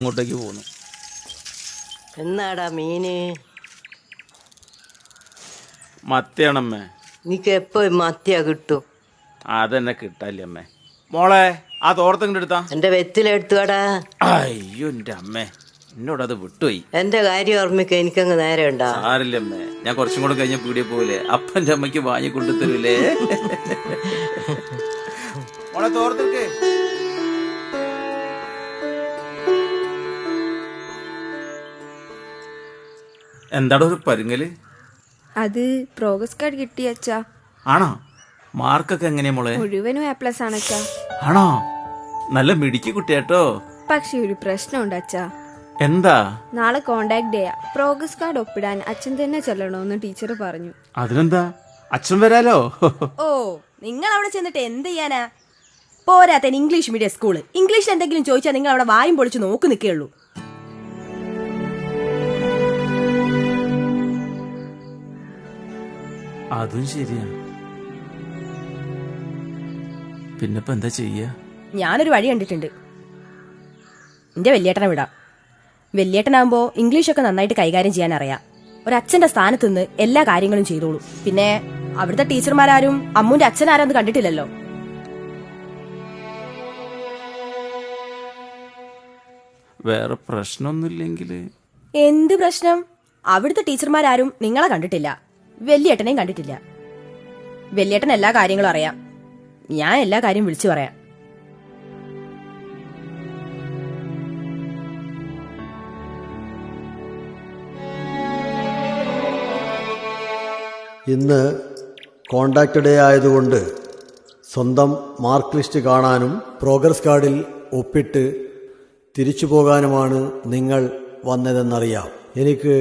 ഇങ്ങോട്ടേക്ക് പോന്നു. എന്നാടാ മീന്? മത്തിയാണമ്മേ. നിനക്ക് എപ്പോ മത്തിയാ കിട്ടും? അതെന്നെ കിട്ടാല്ലേ അമ്മേ. മോളെ ആ തോർത്തങ്ങോട്ട് എടുത്താ. എന്റെ വെത്തിലെടുത്തുവാടാ. അയ്യോ എന്റെ അമ്മേ, എന്നോടത് വിട്ടുപോയി. എന്റെ കാര്യം ഓർമ്മിക്ക, എനിക്കങ്ങ് നേരെ ഉണ്ടാ. സാരില്ലമ്മേ, ഞാൻ കുറച്ചും കൂടെ കഴിഞ്ഞ പീടിയെ പോവില്ലേ, അപ്പന്റെ അമ്മയ്ക്ക് വാങ്ങി കൊണ്ടുതരൂലേ. മോളെ തോർത്തെടുക്കേ. എന്താടോ ഒരു പരുങ്ങല്? അത് പ്രോഗ്രസ് കാർഡ് കിട്ടി അച്ഛാ. ആണോ? മാർക്കൊക്കെ എങ്ങനെയാ മോളെ? മുഴുവനും A+ ആണ് അച്ഛാ. ആണോ? നല്ല മിടുക്കി കുട്ടിയാട്ടോ. പക്ഷെ ഒരു പ്രശ്നമുണ്ട് അച്ഛാ. എന്താ? നാളെ കോണ്ടാക്ട് ഡേയാ. പ്രോഗ്രസ് കാർഡ് ഒപ്പിടാൻ അച്ഛൻ തന്നെ ചെല്ലണമെന്ന് ടീച്ചർ പറഞ്ഞു. അതിനെന്താ, അച്ഛൻ വരാലോ. ഓ, നിങ്ങൾ അവിടെ ചെന്നിട്ട് എന്ത് ചെയ്യാനാ? പോരാത്തൻ ഇംഗ്ലീഷ് മീഡിയം സ്കൂള്. ഇംഗ്ലീഷിൽ എന്തെങ്കിലും ചോദിച്ചാൽ നിങ്ങൾ അവിടെ വായും പൊളിച്ച് നോക്കി നിൽക്കുകയുള്ളൂ. അതും ശരിയാ. പിന്നിപ്പോ എന്താ ചെയ്യാ? ഞാനൊരു വഴി കണ്ടിട്ടുണ്ട്. എന്റെ വല്യേട്ടനെ വിടാം. വല്യേട്ടനാകുമ്പോ ഇംഗ്ലീഷൊക്കെ നന്നായിട്ട് കൈകാര്യം ചെയ്യാൻ അറിയാം. ഒരച്ഛന്റെ സ്ഥാനത്ത് നിന്ന് എല്ലാ കാര്യങ്ങളും ചെയ്തോളൂ. പിന്നെ അവിടുത്തെ ടീച്ചർമാരാരും അമ്മുന്റെ അച്ഛനാരാന്ന് കണ്ടിട്ടില്ലല്ലോ. വേറെ പ്രശ്നമൊന്നുമില്ലെങ്കില്. എന്ത് പ്രശ്നം? അവിടുത്തെ ടീച്ചർമാരാരും നിങ്ങളെ കണ്ടിട്ടില്ല, വല്യേട്ടനെയും കണ്ടിട്ടില്ല. വല്യേട്ടൻ എല്ലാ കാര്യങ്ങളും അറിയാം. ഞാൻ എല്ലാ കാര്യം വിളിച്ചു പറയാം. ഇന്ന് കോണ്ടാക്ട് ഡേ ആയതുകൊണ്ട് സ്വന്തം മാർക്ക് ലിസ്റ്റ് കാണാനും പ്രോഗ്രസ് കാർഡിൽ ഒപ്പിട്ട് തിരിച്ചു പോകാനുമാണ് നിങ്ങൾ വന്നതെന്നറിയാം. എനിക്ക്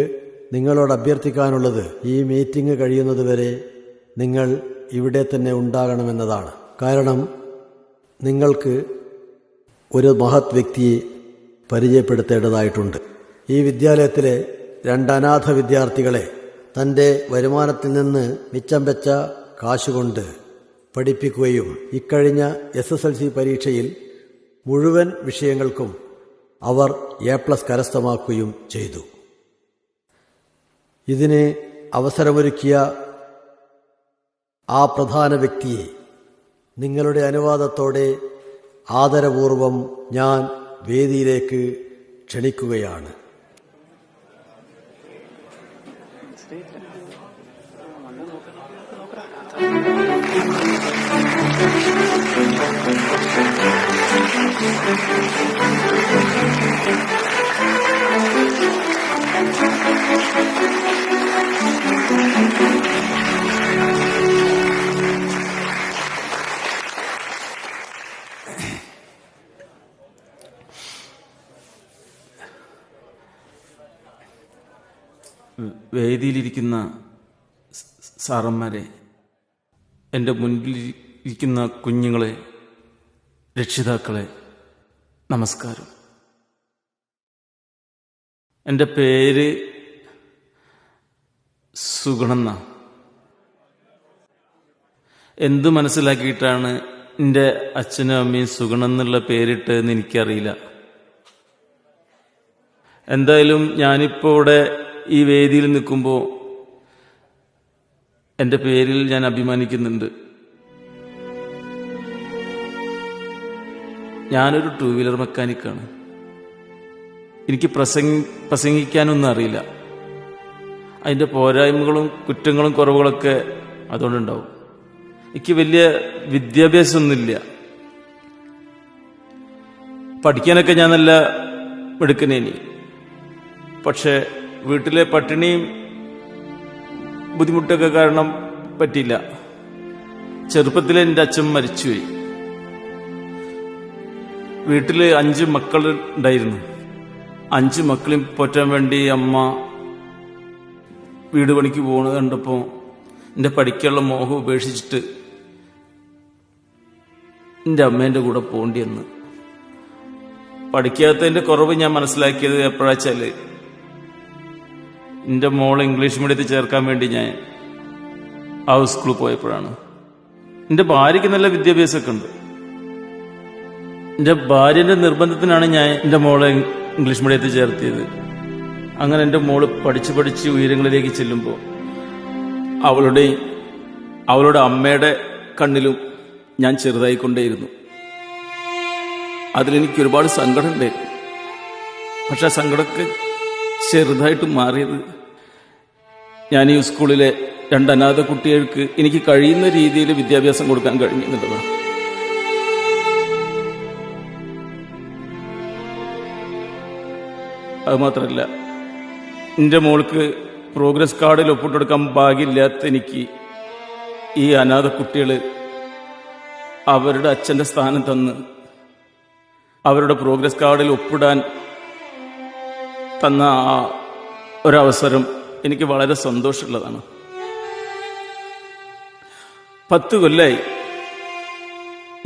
നിങ്ങളോട് അഭ്യർത്ഥിക്കാനുള്ളത്, ഈ മീറ്റിംഗ് കഴിയുന്നതുവരെ നിങ്ങൾ ഇവിടെ തന്നെ ഉണ്ടാകണമെന്നതാണ്. കാരണം നിങ്ങൾക്ക് ഒരു മഹത് വ്യക്തിയെ പരിചയപ്പെടുത്തേണ്ടതായിട്ടുണ്ട്. ഈ വിദ്യാലയത്തിലെ 2 അനാഥ വിദ്യാർത്ഥികളെ തൻ്റെ വരുമാനത്തിൽ നിന്ന് മിച്ചം വെച്ച കാശുകൊണ്ട് പഠിപ്പിക്കുകയും ഇക്കഴിഞ്ഞ SSLC പരീക്ഷയിൽ മുഴുവൻ വിഷയങ്ങൾക്കും അവർ A+ കരസ്ഥമാക്കുകയും ചെയ്തു. ഇതിന് അവസരമൊരുക്കിയ ആ പ്രധാന വ്യക്തിയെ നിങ്ങളുടെ അനുവാദത്തോടെ ആദരപൂർവം ഞാൻ വേദിയിലേക്ക് ക്ഷണിക്കുകയാണ്. വേദിയിലിരിക്കുന്ന സാറന്മാരെ, എൻ്റെ മുൻപിലിരിക്കുന്ന കുഞ്ഞുങ്ങളെ, രക്ഷിതാക്കളെ, നമസ്കാരം. എൻ്റെ പേര് സുഗുണെന്ന. എന്തു മനസ്സിലാക്കിയിട്ടാണ് എൻ്റെ അച്ഛനും അമ്മയും സുഗുണെന്നുള്ള പേരിട്ടതെന്ന് എനിക്കറിയില്ല. എന്തായാലും ഞാനിപ്പോൾ ഇവിടെ ഈ വേദിയിൽ നിൽക്കുമ്പോൾ എൻ്റെ പേരിൽ ഞാൻ അഭിമാനിക്കുന്നുണ്ട്. ഞാനൊരു 2 വീലർ മെക്കാനിക്കാണ്. എനിക്ക് പ്രസംഗിക്കാനൊന്നും അറിയില്ല. അതിൻ്റെ പോരായ്മകളും കുറ്റങ്ങളും കുറവുകളൊക്കെ അതുകൊണ്ടുണ്ടാവും. എനിക്ക് വലിയ വിദ്യാഭ്യാസമൊന്നുമില്ല. പഠിക്കാനൊക്കെ ഞാൻ നല്ല മിടുക്കനേനി. പക്ഷെ വീട്ടിലെ പട്ടിണിയും ബുദ്ധിമുട്ടൊക്കെ കാരണം പറ്റിയില്ല. ചെറുപ്പത്തിൽ എൻ്റെ അച്ഛൻ മരിച്ചുപോയി. വീട്ടിൽ 5 മക്കൾ ഉണ്ടായിരുന്നു. 5 മക്കളെയും പോറ്റാൻ വേണ്ടി അമ്മ വീട് പണിക്ക് പോകുന്നത് കണ്ടപ്പോൾ എൻ്റെ പഠിക്കാനുള്ള മോഹം ഉപേക്ഷിച്ചിട്ട് എൻ്റെ അമ്മേൻ്റെ കൂടെ പോകേണ്ടി വന്നു. പഠിക്കാത്തതിൻ്റെ കുറവ് ഞാൻ മനസ്സിലാക്കിയത് എപ്പോഴാച്ചാൽ, എൻ്റെ മോളെ ഇംഗ്ലീഷ് മീഡിയത്തിൽ ചേർക്കാൻ വേണ്ടി ഞാൻ ആ സ്കൂളിൽ പോയപ്പോഴാണ്. എൻ്റെ ഭാര്യയ്ക്ക് നല്ല വിദ്യാഭ്യാസമൊക്കെ ഉണ്ട്. എൻ്റെ ഭാര്യൻ്റെ നിർബന്ധത്തിനാണ് ഞാൻ എൻ്റെ മോളെ ഇംഗ്ലീഷ് മീഡിയത്തിൽ ചേർത്തിയത്. അങ്ങനെ എൻ്റെ മോള് പഠിച്ച് ഉയരങ്ങളിലേക്ക് ചെല്ലുമ്പോൾ അവളുടെ അമ്മയുടെ കണ്ണിലും ഞാൻ ചെറുതായിക്കൊണ്ടേയിരുന്നു. അതിലെനിക്ക് ഒരുപാട് സങ്കടം ഉണ്ടായിരുന്നു. പക്ഷെ ആ സങ്കടമൊക്കെ ചെറുതായിട്ട് മാറിയത് ഞാൻ ഈ സ്കൂളിലെ 2 അനാഥ കുട്ടികൾക്ക് എനിക്ക് കഴിയുന്ന രീതിയിൽ വിദ്യാഭ്യാസം കൊടുക്കാൻ കഴിഞ്ഞു എന്നുള്ളതാണ്. അതുമാത്രമല്ല, എൻ്റെ മോൾക്ക് പ്രോഗ്രസ് കാർഡിൽ ഒപ്പിട്ടെടുക്കാൻ ഭാഗ്യമില്ലാത്ത എനിക്ക് ഈ അനാഥ കുട്ടികൾ അവരുടെ അച്ഛൻ്റെ സ്ഥാനം തന്ന് അവരുടെ പ്രോഗ്രസ് കാർഡിൽ ഒപ്പിടാൻ തന്ന ആ ഒരവസരം എനിക്ക് വളരെ സന്തോഷമുള്ളതാണ്. 10 കൊല്ലമായി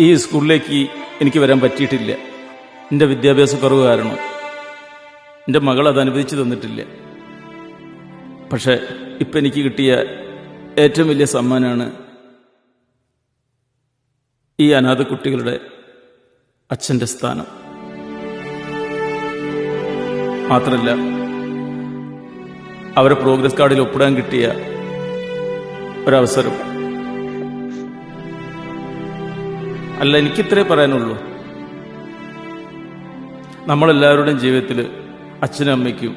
ഈ സ്കൂളിലേക്ക് എനിക്ക് വരാൻ പറ്റിയിട്ടില്ല. എൻ്റെ വിദ്യാഭ്യാസ കുറവ് കാരണം എൻ്റെ മകൾ അത് അനുവദിച്ചു തന്നിട്ടില്ല. പക്ഷെ ഇപ്പം എനിക്ക് കിട്ടിയ ഏറ്റവും വലിയ സമ്മാനമാണ് ഈ അനാഥ കുട്ടികളുടെ അച്ഛൻ്റെ സ്ഥാനം. മാത്രമല്ല, അവരെ പ്രോഗ്രസ് കാർഡിൽ ഒപ്പിടാൻ കിട്ടിയ ഒരവസരം. അല്ല, എനിക്കിത്രേ പറയാനുള്ളൂ. നമ്മളെല്ലാവരുടെയും ജീവിതത്തിൽ അച്ഛനും അമ്മയ്ക്കും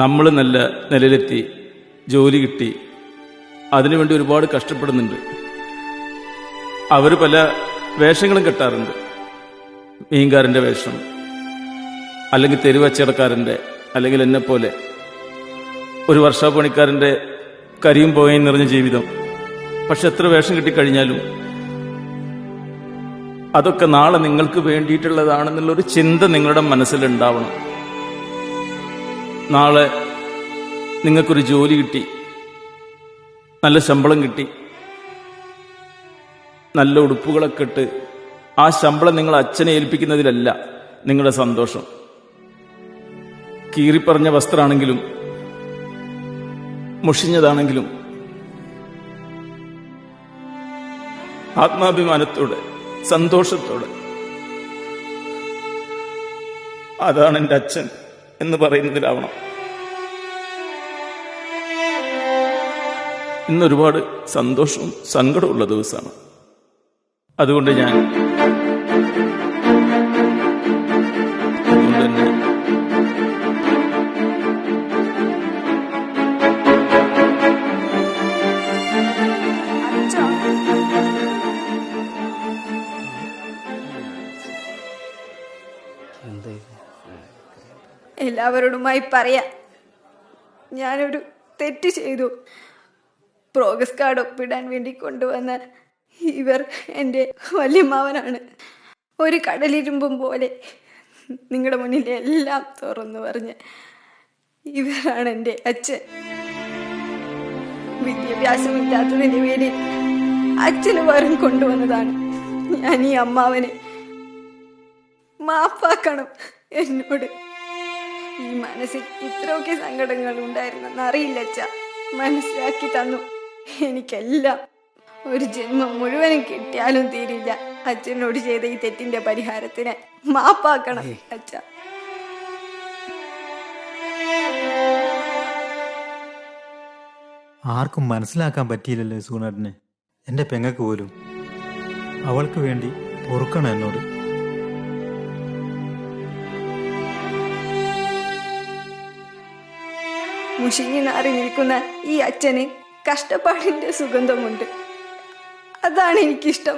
നമ്മൾ നല്ല നിലയിലെത്തി ജോലി കിട്ടി അതിനുവേണ്ടി ഒരുപാട് കഷ്ടപ്പെടുന്നുണ്ട്. അവർ പല വേഷങ്ങളും കെട്ടാറുണ്ട്. മീൻകാരൻ്റെ വേഷം, അല്ലെങ്കിൽ തെരുവച്ചടക്കാരൻ്റെ, അല്ലെങ്കിൽ എന്നെപ്പോലെ ഒരു വർഷാപ്പണിക്കാരൻ്റെ കരിയും പോയും നിറഞ്ഞ ജീവിതം. പക്ഷെ എത്ര വേഷം കിട്ടിക്കഴിഞ്ഞാലും അതൊക്കെ നാളെ നിങ്ങൾക്ക് വേണ്ടിയിട്ടുള്ളതാണെന്നുള്ളൊരു ചിന്ത നിങ്ങളുടെ മനസ്സിലുണ്ടാവണം. നാളെ നിങ്ങൾക്കൊരു ജോലി കിട്ടി, നല്ല ശമ്പളം കിട്ടി, നല്ല ഉടുപ്പുകളൊക്കെ ഇട്ട് ആ ശമ്പളം നിങ്ങൾ അച്ഛനെ ഏൽപ്പിക്കുന്നതിലല്ല നിങ്ങളുടെ സന്തോഷം. കീറിപ്പറഞ്ഞ വസ്ത്രമാണെങ്കിലും മുഷിഞ്ഞതാണെങ്കിലും ആത്മാഭിമാനത്തോടെ സന്തോഷത്തോടെ അതാണ് എൻ്റെ അച്ഛൻ എന്ന് പറയുന്നതിലാവണം. ഇന്നൊരുപാട് സന്തോഷവും സങ്കടമുള്ള ദിവസമാണ്. അതുകൊണ്ട് തന്നെ എല്ലാവരോടുമായി പറയാം, ഞാനൊരു തെറ്റ് ചെയ്തു. പ്രോഗ്രസ് കാർഡ് ഒപ്പിടാൻ വേണ്ടി കൊണ്ടുവന്ന ഇവർ എൻ്റെ വല്യമ്മാവനാണ്. ഒരു കടലിരുമ്പും പോലെ നിങ്ങളുടെ മുന്നിൽ എല്ലാം തുറന്നു പറഞ്ഞ് ഇവരാണ് എൻ്റെ അച്ഛൻ. വിദ്യാഭ്യാസമില്ലാത്തതിൻ്റെ പേരിൽ അച്ഛന് പകരം കൊണ്ടുവന്നതാണ് ഞാൻ ഈ അമ്മാവനെ. മാപ്പാക്കണം എന്നോട്. ഈ മനസ്സിൽ ഇത്രയൊക്കെ സങ്കടങ്ങൾ ഉണ്ടായിരുന്നെന്ന് അറിയില്ല അച്ഛ. മനസ്സിലാക്കി തന്നു. എനിക്കെല്ലാം ഒരു ജന്മം മുഴുവനും കിട്ടിയാലും തീരില്ല അച്ഛനോട് ചെയ്ത ഈ തെറ്റിന്റെ പരിഹാരത്തിന്. മാപ്പാക്കണം അച്ഛ. ആർക്കും മനസ്സിലാക്കാൻ പറ്റിയില്ലല്ലോ സൂണറിന്, എൻ്റെ പെങ്ങക്ക് പോലും. അവൾക്ക് വേണ്ടി പൊറുക്കണം എന്നോട്. മുഷിഞ്ഞു നാറി നിൽക്കുന്ന ഈ അച്ഛന് കഷ്ടപ്പാടിന്റെ സുഗന്ധമുണ്ട്. അതാണ് എനിക്കിഷ്ടം.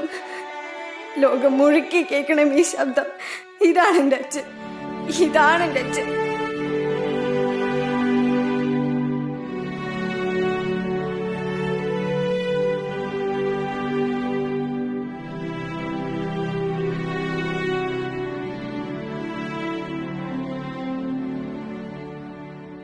ലോകം മുഴുക്കി കേൾക്കണം ഈ ശബ്ദം. ഇതാണ് എൻ്റെ അച്ഛൻ, ഇതാണ് എൻ്റെ അച്ഛൻ.